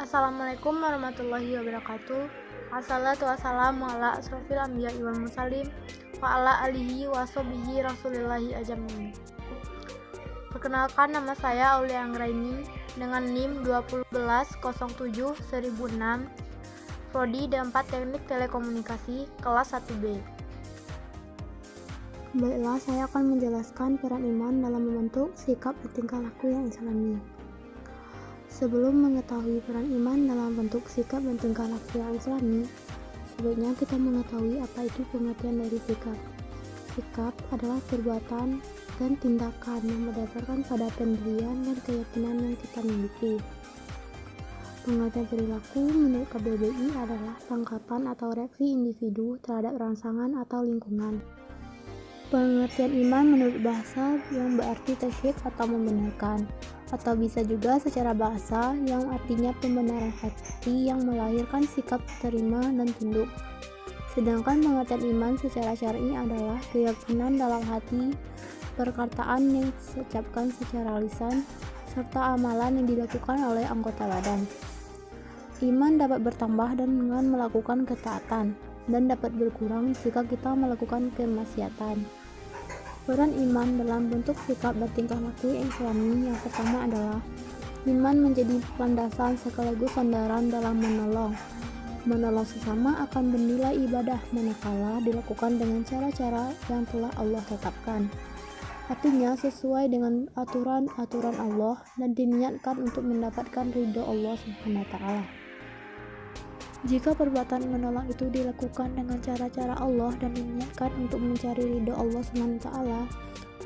Assalamualaikum warahmatullahi wabarakatuh. Assalatu wassalamu ala asrofil anbiya'i wal mursalin wa ala alihi wa sahbihi rasulillahi ajmain. Perkenalkan, nama saya Aulia Anggraini dengan NIM 2011-07-1006, Prodi D4 Teknik Telekomunikasi, kelas 1B. Baiklah, saya akan menjelaskan peran iman dalam membentuk sikap dan tingkah laku yang islami. Sebelum mengetahui peran iman dalam bentuk sikap dan tingkah laku yang islami, sebaiknya kita mengetahui apa itu pengertian dari sikap. Sikap adalah perbuatan dan tindakan yang berdasarkan pada pendirian dan keyakinan yang kita miliki. Pengertian perilaku menurut KBBI adalah tangkapan atau reaksi individu terhadap rangsangan atau lingkungan. Pengertian iman menurut bahasa yang berarti tasydid atau membenarkan, atau bisa juga secara bahasa yang artinya pembenaran hati yang melahirkan sikap terima dan tunduk. Sedangkan pengertian iman secara syar'i adalah keyakinan dalam hati, perkataan yang diucapkan secara lisan, serta amalan yang dilakukan oleh anggota badan. Iman dapat bertambah dengan melakukan ketaatan, dan dapat berkurang jika kita melakukan kemaksiatan. Peran iman dalam bentuk sikap dan tingkah laku islami yang pertama adalah iman menjadi landasan sekaligus sandaran dalam menolong sesama akan bernilai ibadah manakala dilakukan dengan cara-cara yang telah Allah tetapkan. Artinya sesuai dengan aturan-aturan Allah dan diniatkan untuk mendapatkan ridho Allah SWT. Jika perbuatan menolong itu dilakukan dengan cara-cara Allah dan diniatkan untuk mencari ridho Allah SWT,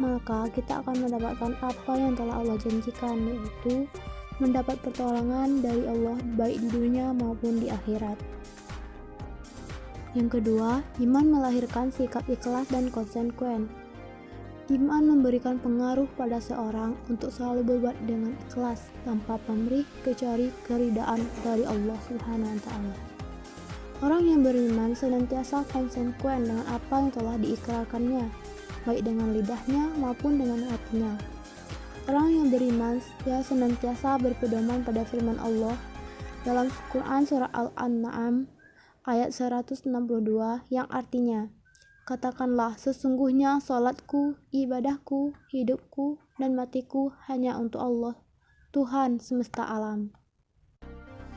maka kita akan mendapatkan apa yang telah Allah janjikan, yaitu mendapat pertolongan dari Allah baik di dunia maupun di akhirat. Yang kedua, iman melahirkan sikap ikhlas dan konsekuen. Iman memberikan pengaruh pada seorang untuk selalu berbuat dengan ikhlas tanpa pamrih kecuali keridaan dari Allah SWT. Orang yang beriman senantiasa konsekuen dengan apa yang telah diikrarkannya, baik dengan lidahnya maupun dengan hatinya. Orang yang beriman senantiasa berpedoman pada firman Allah dalam Quran surah Al-An'am ayat 162 yang artinya, katakanlah, sesungguhnya salatku, ibadahku, hidupku, dan matiku hanya untuk Allah, Tuhan semesta alam.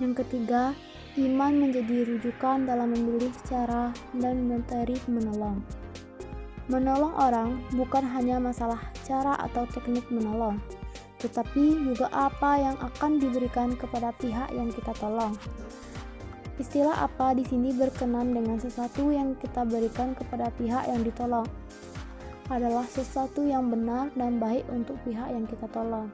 Yang ketiga, iman menjadi rujukan dalam memilih cara dan materi menolong. Menolong orang bukan hanya masalah cara atau teknik menolong, tetapi juga apa yang akan diberikan kepada pihak yang kita tolong. Istilah apa di sini berkenan dengan sesuatu yang kita berikan kepada pihak yang ditolong adalah sesuatu yang benar dan baik untuk pihak yang kita tolong.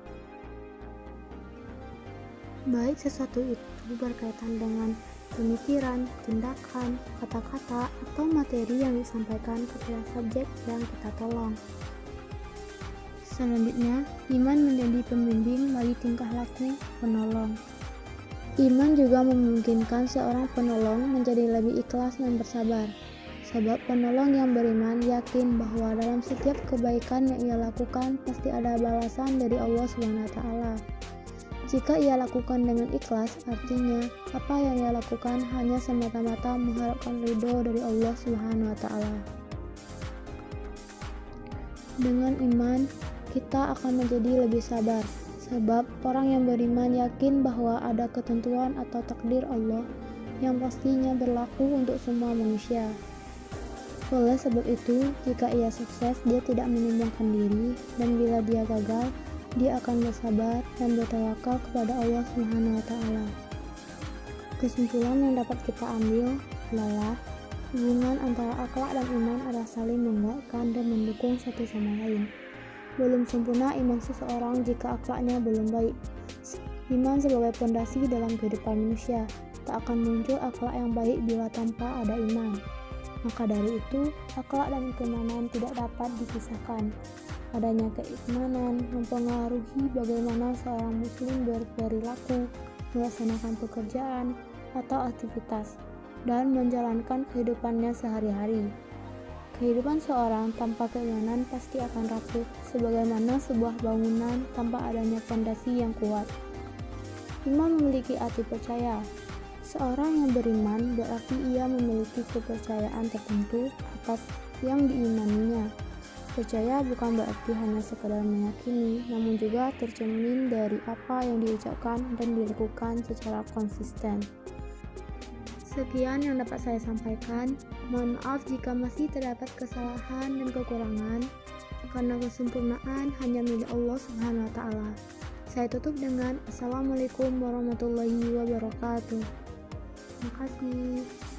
Baik sesuatu itu berkaitan dengan pemikiran, tindakan, kata-kata, atau materi yang disampaikan kepada subjek yang kita tolong. Selanjutnya, iman menjadi pembimbing bagi tingkah laku penolong. Iman juga memungkinkan seorang penolong menjadi lebih ikhlas dan bersabar, sebab penolong yang beriman yakin bahwa dalam setiap kebaikan yang ia lakukan pasti ada balasan dari Allah SWT. Jika ia lakukan dengan ikhlas, artinya apa yang ia lakukan hanya semata-mata mengharapkan ridho dari Allah SWT. Dengan iman, kita akan menjadi lebih sabar, sebab orang yang beriman yakin bahwa ada ketentuan atau takdir Allah yang pastinya berlaku untuk semua manusia. Oleh sebab itu, jika ia sukses, dia tidak menyombongkan diri, dan bila dia gagal, dia akan bersabar dan bertawakal kepada Allah SWT. Kesimpulan yang dapat kita ambil adalah hubungan antara akhlak dan iman adalah saling menguatkan dan mendukung satu sama lain. Belum sempurna iman seseorang jika akhlaknya belum baik. Iman sebagai pondasi dalam kehidupan manusia. Tak akan muncul akhlak yang baik bila tanpa ada iman. Maka dari itu, akhlak dan keimanan tidak dapat dipisahkan. Adanya keimanan mempengaruhi bagaimana seorang muslim berperilaku, melaksanakan pekerjaan atau aktivitas, dan menjalankan kehidupannya sehari-hari. Kehidupan seorang tanpa keimanan pasti akan rapuh, sebagaimana sebuah bangunan tanpa adanya fondasi yang kuat. Iman memiliki arti percaya. Seorang yang beriman berarti ia memiliki kepercayaan tertentu atas yang diimaninya. Percaya bukan berarti hanya sekadar meyakini, namun juga tercermin dari apa yang diucapkan dan dilakukan secara konsisten. Sekian yang dapat saya sampaikan. Mohon maaf jika masih terdapat kesalahan dan kekurangan, karena kesempurnaan hanya milik Allah Subhanahu wa Ta'ala. Saya tutup dengan Assalamualaikum warahmatullahi wabarakatuh. Terima kasih.